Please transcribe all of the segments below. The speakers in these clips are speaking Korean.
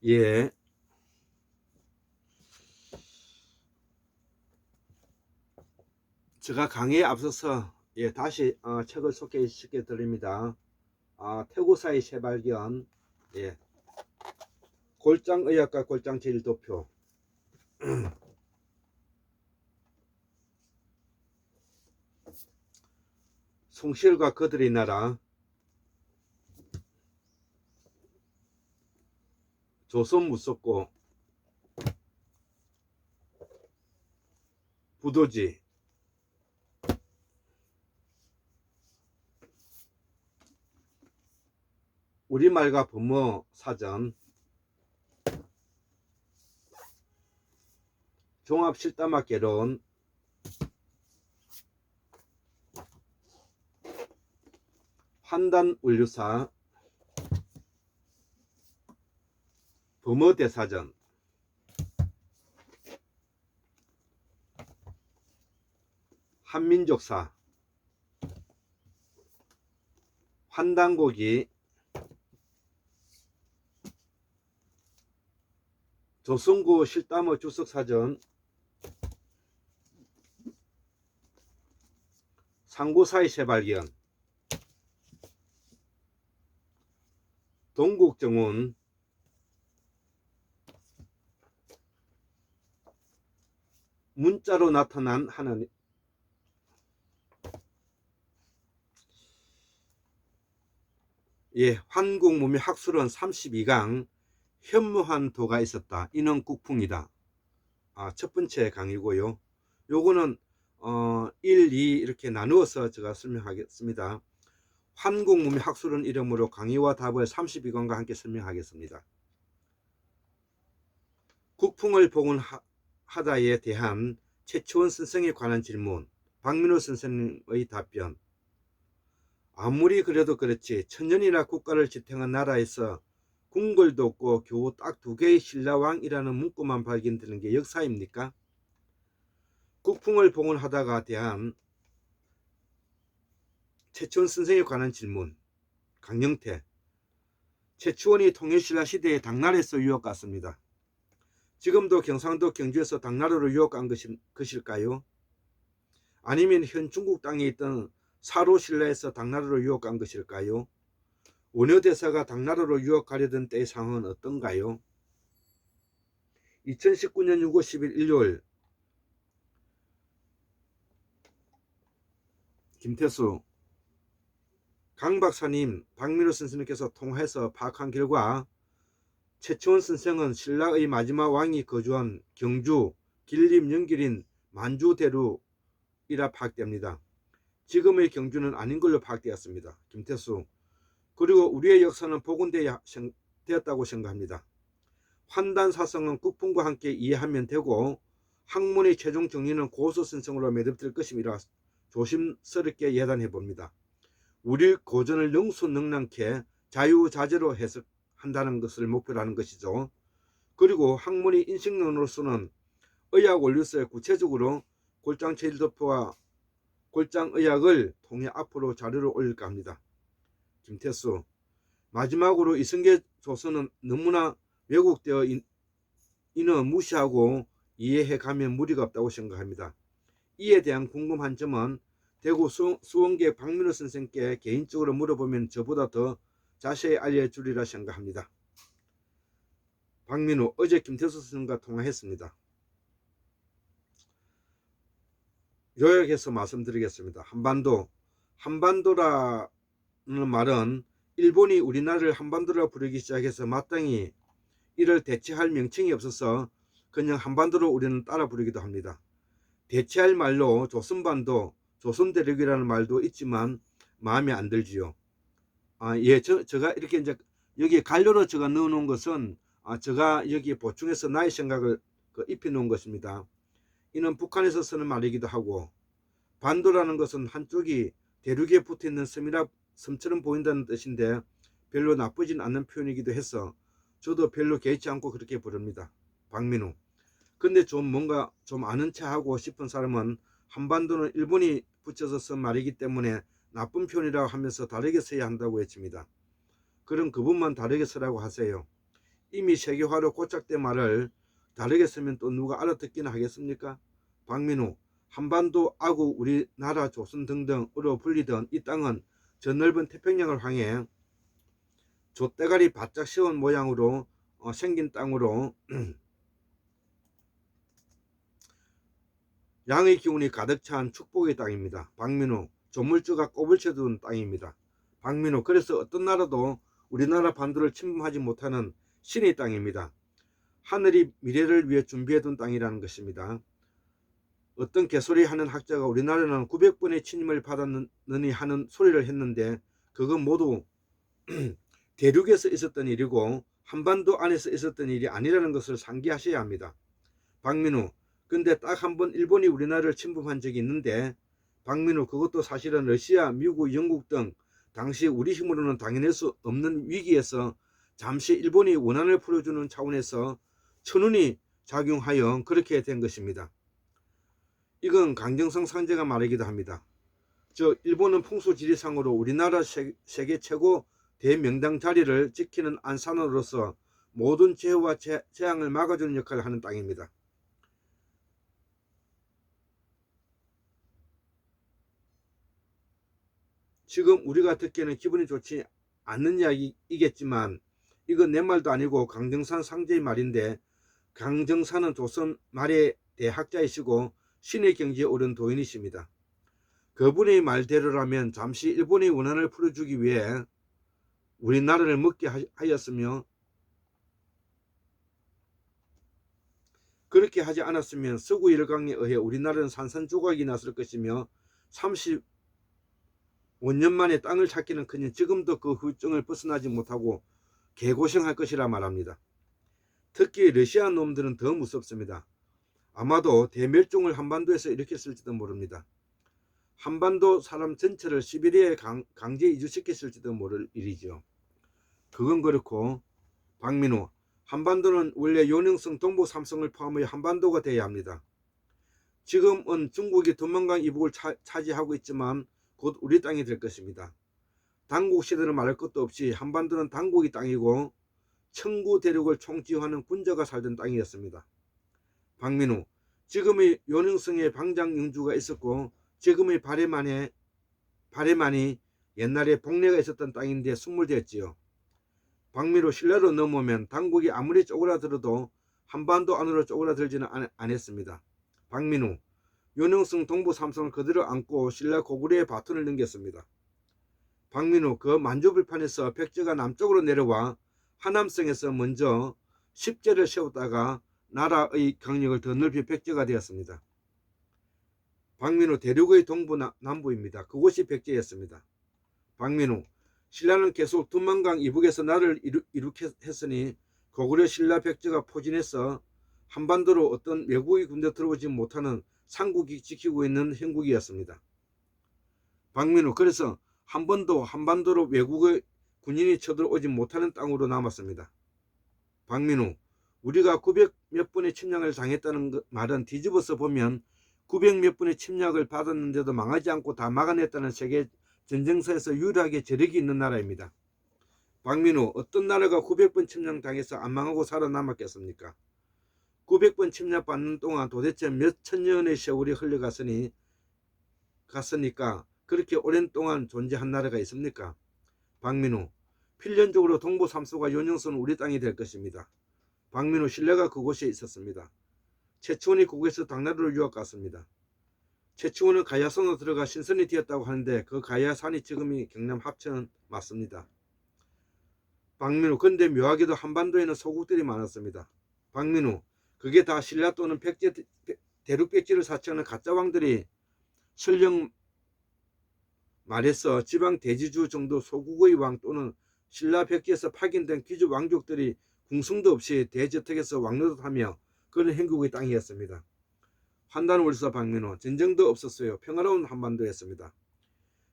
예, 제가 강의에 앞서서 다시 책을 소개시켜 드립니다. 태고사의 새발견, 예, 골장의학과 골장제일도표. 송시열과 그들의 나라, 조선 무섭고 부도지, 우리말과 범어 사전, 종합 실담학 개론, 환단 원류사, 범어 대사전, 한민족사, 환단고기, 조선고 실담어 주석사전, 상고사의 새발견, 동국정운, 문자로 나타난 하나님. 환국무미 학술은 32강 현무한 도가 있었다. 이는 국풍이다. 첫 번째 강의고요. 요거는 1, 2 이렇게 나누어서 제가 설명하겠습니다. 환국무미 학술은 이름으로 강의와 답을 32강과 함께 설명하겠습니다. 국풍을 복원하다에 대한 최초원 선생에 관한 질문, 박민호 선생의 답변. 아무리 그래도 그렇지 천년이나 국가를 지탱한 나라에서 궁궐도 없고 겨우 딱 2개의 신라왕이라는 문구만 발견되는 게 역사입니까? 국풍을 복원하다가 대한 최초원 선생에 관한 질문. 강영태. 최초원이 통일신라 시대에 당나라에서 유학 갔습니다. 지금도 경상도 경주에서 당나라로 유학 간 것일까요? 아니면 현 중국 땅에 있던 사로신라에서 당나라로 유학 간 것일까요? 원효대사가 당나라로 유학 가려던 때의 상황은 어떤가요? 2019년 6월 10일 일요일, 김태수. 강 박사님, 박민호 선생님께서 통화해서 파악한 결과 최초원 선생은 신라의 마지막 왕이 거주한 경주, 길림, 연길인 만주대루이라 파악됩니다. 지금의 경주는 아닌 걸로 파악되었습니다. 김태수. 그리고 우리의 역사는 복원되었다고 생각합니다. 환단사성은 국풍과 함께 이해하면 되고 학문의 최종 정리는 고소선생으로 매듭될 것임이라 조심스럽게 예단해 봅니다. 우리 고전을 능수능란케 자유자재로 해석한다는 것을 목표로 하는 것이죠. 그리고 학문의 인식론으로서는 의학원류서에 구체적으로 골장제일도표와 골장의학을 통해 앞으로 자료를 올릴까 합니다. 김태수. 마지막으로 이성계 조서는 너무나 왜곡되어 이는 무시하고 이해해 가면 무리가 없다고 생각합니다. 이에 대한 궁금한 점은 대구 수원계 박민호 선생께 개인적으로 물어보면 저보다 더 자세히 알려주리라 생각합니다. 박민호. 어제 김태수 선생과 통화했습니다. 요약해서 말씀드리겠습니다. 한반도라는 말은 일본이 우리나라를 한반도라 부르기 시작해서 마땅히 이를 대체할 명칭이 없어서 그냥 한반도로 우리는 따라 부르기도 합니다. 대체할 말로 조선반도, 조선대륙이라는 말도 있지만 마음에 안 들지요. 제가 이렇게 이제 여기 갈료로 제가 넣어 놓은 것은 제가 여기 보충해서 나의 생각을 입혀 놓은 것입니다. 이는 북한에서 쓰는 말이기도 하고, 반도라는 것은 한쪽이 대륙에 붙어 있는 섬처럼 보인다는 뜻인데 별로 나쁘진 않는 표현이기도 해서 저도 별로 개의치 않고 그렇게 부릅니다. 박민우. 근데 뭔가 좀 아는 체 하고 싶은 사람은 한반도는 일본이 붙여서 쓴 말이기 때문에 나쁜 표현이라고 하면서 다르게 써야 한다고 외칩니다. 그럼 그분만 다르게 쓰라고 하세요. 이미 세계화로 고착된 말을 다르게 쓰면 또 누가 알아듣기나 하겠습니까? 박민우, 한반도, 아구, 우리나라, 조선 등등으로 불리던 이 땅은 저 넓은 태평양을 향해 돛대가리 바짝 세운 모양으로 생긴 땅으로 양의 기운이 가득 찬 축복의 땅입니다. 박민우, 조물주가 꼽을 쳐둔 땅입니다. 박민우, 그래서 어떤 나라도 우리나라 반도를 침범하지 못하는 신의 땅입니다. 하늘이 미래를 위해 준비해둔 땅이라는 것입니다. 어떤 개소리 하는 학자가 우리나라는 900번의 침입을 받았느니 하는 소리를 했는데 그건 모두 대륙에서 있었던 일이고 한반도 안에서 있었던 일이 아니라는 것을 상기하셔야 합니다. 박민우, 근데 딱 한 번 일본이 우리나라를 침범한 적이 있는데 박민우, 그것도 사실은 러시아, 미국, 영국 등 당시 우리 힘으로는 당해낼 수 없는 위기에서 잠시 일본이 원한을 풀어주는 차원에서 천운이 작용하여 그렇게 된 것입니다. 이건 강정성 상제가 말하기도 합니다. 일본은 풍수지리상으로 우리나라 세계 최고 대명당 자리를 지키는 안산으로서 모든 재해와 재앙을 막아주는 역할을 하는 땅입니다. 지금 우리가 듣기에는 기분이 좋지 않는 이야기이겠지만 이건 내 말도 아니고 강정산 상제의 말인데, 강정산은 조선 말의 대학자이시고 신의 경지에 오른 도인이십니다. 그분의 말대로라면 잠시 일본의 원한을 풀어주기 위해 우리나라를 먹게 하였으며, 그렇게 하지 않았으면 서구 열강에 의해 우리나라는 산산조각이 났을 것이며 35년 만에 땅을 찾기는커녕 지금도 그 후유증을 벗어나지 못하고 개고생할 것이라 말합니다. 특히 러시아 놈들은 더 무섭습니다. 아마도 대멸종을 한반도에서 일으켰을지도 모릅니다. 한반도 사람 전체를 시베리아에 강제 이주시켰을지도 모를 일이죠. 그건 그렇고 박민우, 한반도는 원래 요능성 동부 삼성을 포함하여 한반도가 되어야 합니다. 지금은 중국이 두만강 이북을 차지하고 있지만 곧 우리 땅이 될 것입니다. 당국 시대는 말할 것도 없이 한반도는 당국이 땅이고 청구 대륙을 총지휘하는 군자가 살던 땅이었습니다. 박민우, 지금의 요능성에 방장 영주가 있었고 지금의 발해만이 옛날에 복례가 있었던 땅인데 순물되었지요. 박민우, 신라로 넘어오면 당국이 아무리 쪼그라들어도 한반도 안으로 쪼그라들지는 않았습니다. 박민우, 요능성 동부 삼성을 그대로 안고 신라 고구려에 바톤을 넘겼습니다. 박민우, 그 만주불판에서 백제가 남쪽으로 내려와 하남성에서 먼저 십제를 세웠다가 나라의 강력을 더 넓히 백제가 되었습니다. 박민우, 대륙의 동부 남부입니다. 그곳이 백제였습니다. 박민우, 신라는 계속 두만강 이북에서 나라를 이룩했으니 고구려 신라 백제가 포진해서 한반도로 어떤 외국의 군대 들어오지 못하는 상국이 지키고 있는 형국이었습니다. 박민우, 그래서 한 번도 한반도로 외국의 군인이 쳐들어오지 못하는 땅으로 남았습니다. 박민우, 우리가 900 몇 번의 침략을 당했다는 말은 뒤집어서 보면 900 몇 번의 침략을 받았는데도 망하지 않고 다 막아냈다는 세계 전쟁사에서 유일하게 저력이 있는 나라입니다. 박민우, 어떤 나라가 900번 침략 당해서 안 망하고 살아남았겠습니까? 900번 침략받는 동안 도대체 몇 천년의 세월이 흘러갔으니까 그렇게 오랜 동안 존재한 나라가 있습니까? 박민우, 필연적으로 동부 삼소가 요령성은 우리 땅이 될 것입니다. 박민우, 신라가 그곳에 있었습니다. 최치원이 그곳에서 당나라로 유학 갔습니다. 최치원은 가야산으로 들어가 신선이 되었다고 하는데 그 가야산이 지금이 경남 합천 맞습니다. 박민우, 근데 묘하게도 한반도에는 소국들이 많았습니다. 박민우, 그게 다 신라 또는 백제, 대륙 백제를 사칭하는 가짜 왕들이 설령 말해서 지방 대지주 정도 소국의 왕 또는 신라 백제에서 파견된 귀족 왕족들이 궁성도 없이 대저택에서 왕노릇하며 그런 행국의 땅이었습니다. 환단월서 박민우, 전쟁도 없었어요. 평화로운 한반도였습니다.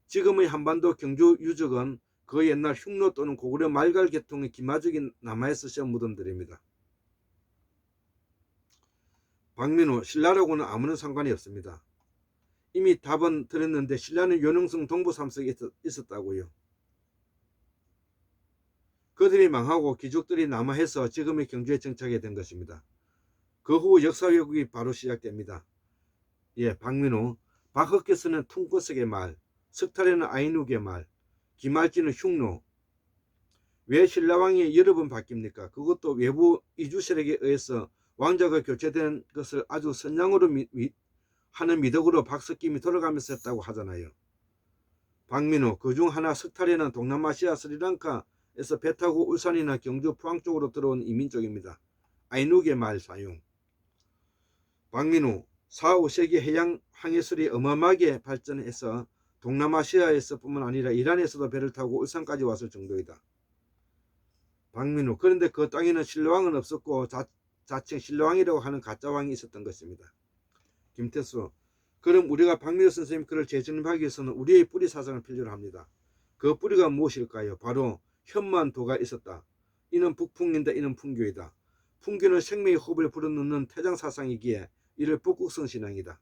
지금의 한반도 경주 유적은 그 옛날 흉노 또는 고구려 말갈 계통의 기마적인 남아에서 시험 무덤들입니다. 박민우, 신라라고는 아무런 상관이 없습니다. 이미 답은 드렸는데 신라는 요능성 동부 삼성에 있었다고요. 그들이 망하고 귀족들이 남하해서 지금의 경주에 정착하게 된 것입니다. 그 후 역사 왜곡이 바로 시작됩니다. 예, 박민우. 박흑께서는 퉁구석의 말, 석탈에는 아이누의 말, 기말지는 흉노. 왜 신라왕이 여러 번 바뀝니까? 그것도 외부 이주 세력에 의해서 왕자가 교체된 것을 아주 선량으로 하는 미덕으로 박석김이 돌아가면서 했다고 하잖아요. 박민우. 그중 하나 석탈에는 동남아시아 스리랑카에서 배 타고 울산이나 경주 포항 쪽으로 들어온 이민족입니다. 아이누의 말 사용. 박민우. 4, 5세기 해양 항해술이 어마어마하게 발전해서 동남아시아에서 뿐만 아니라 이란에서도 배를 타고 울산까지 왔을 정도이다. 박민우. 그런데 그 땅에는 신라왕은 없었고 자칭 신라왕이라고 하는 가짜왕이 있었던 것입니다. 김태수. 그럼 우리가 박민우 선생님 글을 재정립하기 위해서는 우리의 뿌리 사상을 필요로 합니다. 그 뿌리가 무엇일까요? 바로 현만도가 있었다. 이는 북풍인데 이는 풍교이다. 풍교는 생명의 호흡을 불어넣는 태장사상이기에 이를 북극성 신앙이다.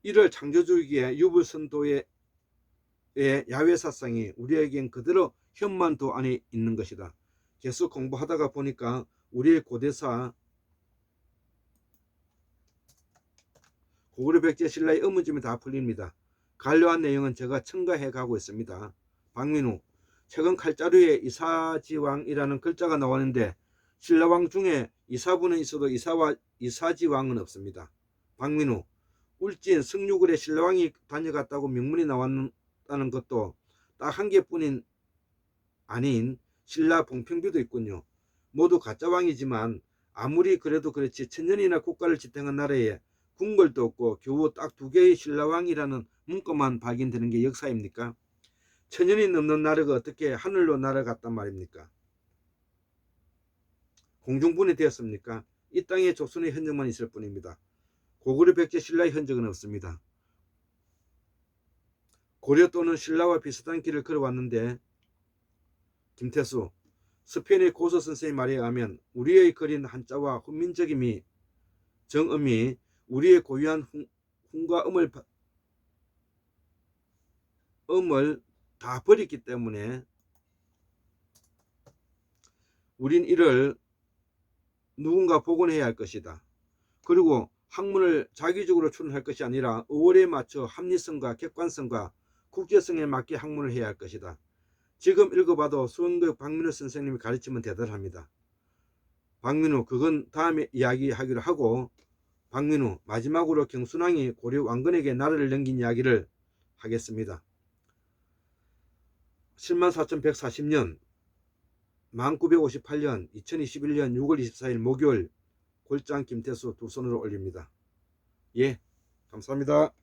이를 창조주의의 유불선도의 야외사상이 우리에겐 그대로 현만도 안에 있는 것이다. 계속 공부하다가 보니까 우리의 고대사 고구려 백제 신라의 의문점이 다 풀립니다. 간료한 내용은 제가 첨가해 가고 있습니다. 박민우. 최근 칼자루에 이사지왕이라는 글자가 나왔는데 신라왕 중에 이사부는 있어도 이사와 이사지왕은 없습니다. 박민우. 울진 성유굴에 신라왕이 다녀갔다고 명문이 나왔다는 것도 딱 한 개뿐인 아닌 신라 봉평비도 있군요. 모두 가짜왕이지만 아무리 그래도 그렇지 천년이나 국가를 지탱한 나라에 궁궐도 없고 겨우 딱 2개의 신라왕이라는 문구만 발견되는 게 역사입니까? 천년이 넘는 나라가 어떻게 하늘로 날아갔단 말입니까? 공중분해 되었습니까? 이 땅에 조선의 흔적만 있을 뿐입니다. 고구려 백제 신라의 흔적은 없습니다. 고려 또는 신라와 비슷한 길을 걸어왔는데 김태수. 스페인의 고서 선생의 말에 의하면 우리의 그린 한자와 훈민적임이 정음이 우리의 고유한 훈과 음을 다 버렸기 때문에 우린 이를 누군가 복원해야 할 것이다. 그리고 학문을 자기적으로 추론할 것이 아니라 의월에 맞춰 합리성과 객관성과 국제성에 맞게 학문을 해야 할 것이다. 지금 읽어봐도 수원교육 박민우 선생님이 가르치면 대단합니다. 박민우. 그건 다음에 이야기하기로 하고 박민우. 마지막으로 경순왕이 고려 왕건에게 나라를 넘긴 이야기를 하겠습니다. 74,140년 1958년 2021년 6월 24일 목요일 골장 김태수 두 손으로 올립니다. 예, 감사합니다.